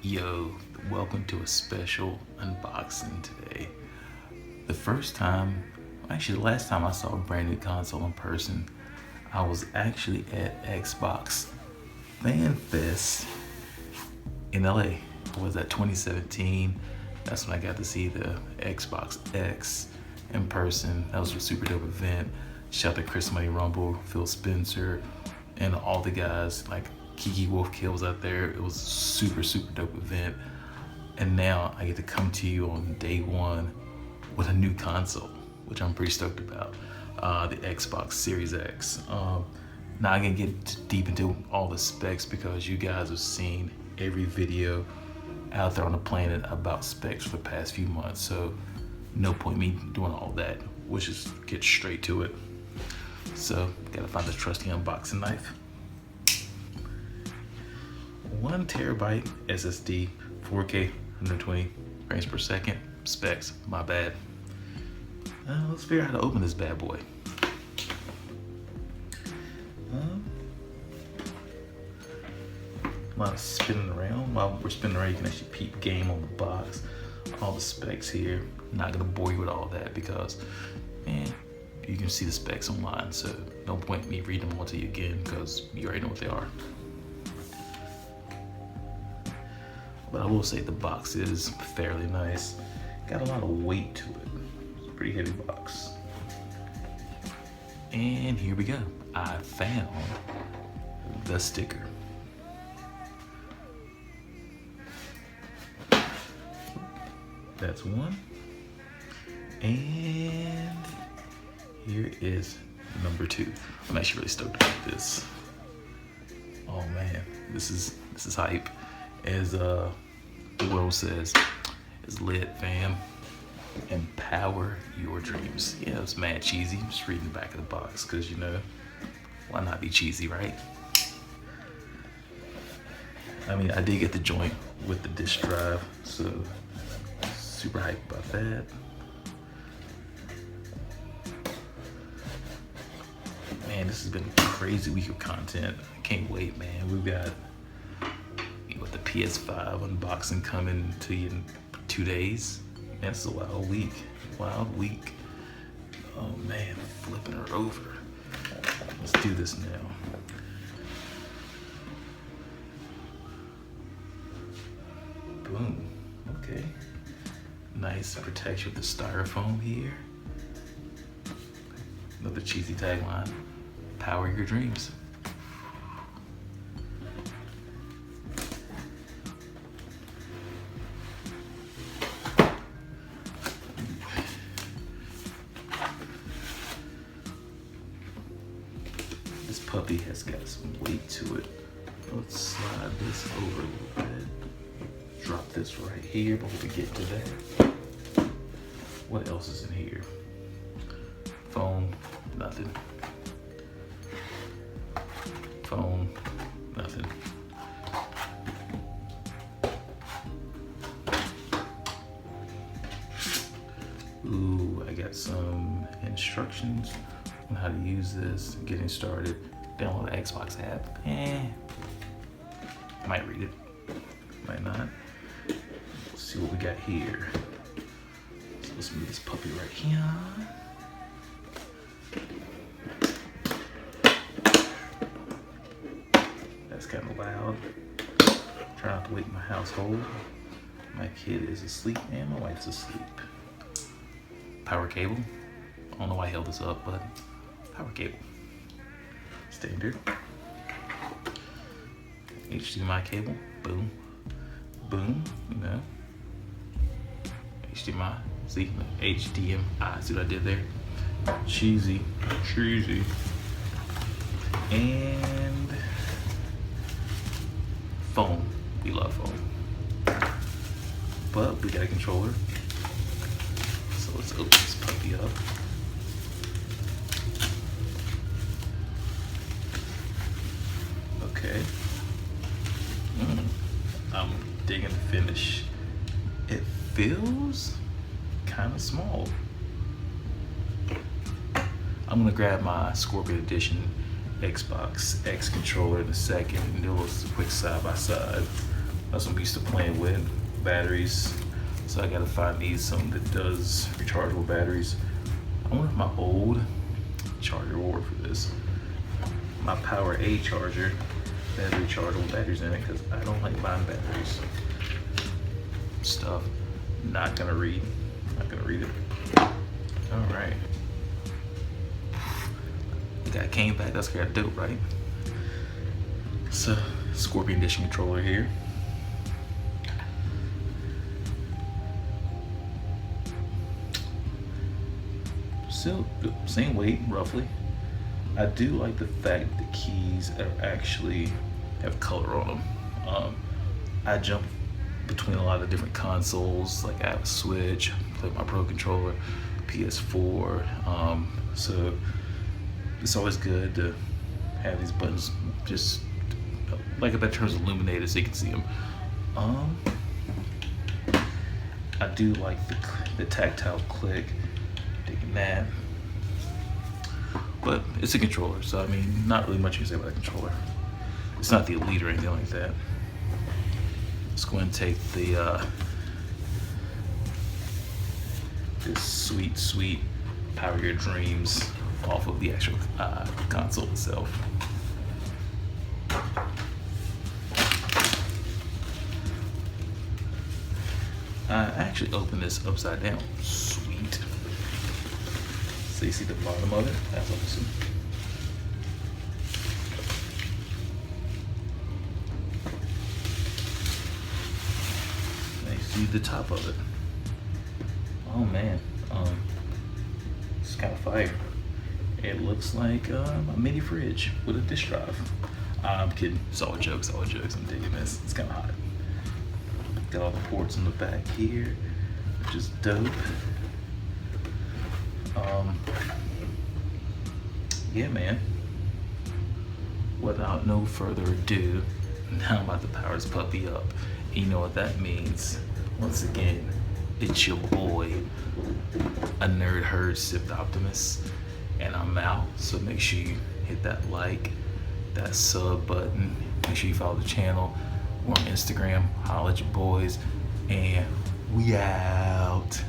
Yo, welcome to a special unboxing today. The last time I saw a brand new console in person, I was actually at Xbox Fan Fest in LA. Was that 2017? That's when I got to see the Xbox X in person. That was a super dope event. Shout out to Chris Money Rumble, Phil Spencer, and all the guys like Kiki Wolfkill was out there. It was a super dope event. And now I get to come to you on day one with a new console, which I'm pretty stoked about. The Xbox Series X. Now I can get deep into all the specs because you guys have seen every video out there on the planet about specs for the past few months. So no point me doing all that. We'll just get straight to it. So gotta find the trusty unboxing knife. 1 terabyte SSD, 4K, 120 frames per second. Specs, my bad. Let's figure out how to open this bad boy. A lot of spinning around. While we're spinning around, you can actually peep game on the box. All the specs here. I'm not gonna bore you with all that because, man, you can see the specs online. So no point in me reading them all to you again because you already know what they are. But I will say the box is fairly nice. Got a lot of weight to it. It's a pretty heavy box. And here we go. I found the sticker. That's one. And here is number 2. I'm actually really stoked about this. Oh man, this is hype. As the world says, is lit, fam. Empower your dreams. Yeah, it's mad cheesy. I'm just reading the back of the box because, you know, why not be cheesy, right? I mean, I did get the joint with the disk drive, so super hyped about that. Man, this has been a crazy week of content. I can't wait, man. We've got the PS5 unboxing coming to you in 2 days. Man, it's a wild week. Oh man, flipping her over. Let's do this now. Boom. Okay. Nice protection with the styrofoam here. Another cheesy tagline. Power your dreams. This puppy has got some weight to it. Let's slide this over a little bit. Drop this right here before we get to that. What else is in here? Phone, nothing. Phone, nothing. Ooh, I got some instructions on how to use this, getting started. Download the Xbox app. Might read it, might not. Let's see what we got here. So let's move this puppy right here. That's kind of loud. Try not to wake my household. My kid is asleep and my wife's asleep. Power cable. I don't know why I held this up, but power cable. Standard. HDMI cable. Boom. Boom. You know. HDMI. See? HDMI. See what I did there? Cheesy. And phone. We love phone. But we got a controller. So let's open this puppy up. Okay. I'm digging the finish. It feels kind of small. I'm gonna grab my Scorpion Edition Xbox X controller in a second and do a little quick side by side. That's what I'm used to playing with, batteries. So I gotta find me something that does rechargeable batteries. I wonder if my old charger will work for this. My Power A charger has rechargeable batteries in it because I don't like buying batteries. Stuff. Not gonna read. Not gonna read it. Alright. The guy came back, that's kind of dope, right? So, Scorpion Edition controller here. Still same weight, roughly. I do like the fact the keys actually have color on them. I jump between a lot of different consoles, like I have a Switch, play my Pro Controller, PS4, so it's always good to have these buttons just like a better terms illuminated so you can see them. I do like the tactile click, digging that. But it's a controller, so I mean, not really much you can say about a controller. It's not the Elite or anything like that. Let's go ahead and take the this sweet Power Your Dreams off of the actual console itself. I actually opened this upside down. Sweet. So you see the bottom of it? That's awesome. Now you see the top of it. Oh man, it's kind of fire. It looks like a mini fridge with a disk drive. I'm kidding. It's all jokes. I'm digging this. It's kind of hot. Got all the ports in the back here, which is dope. Yeah, man. Without no further ado, now I'm about to power this puppy up. And you know what that means? Once again, it's your boy, a nerd herd sipped Optimus, and I'm out. So make sure you hit that like, that sub button. Make sure you follow the channel. We're on Instagram. Holla at your boys, and we out.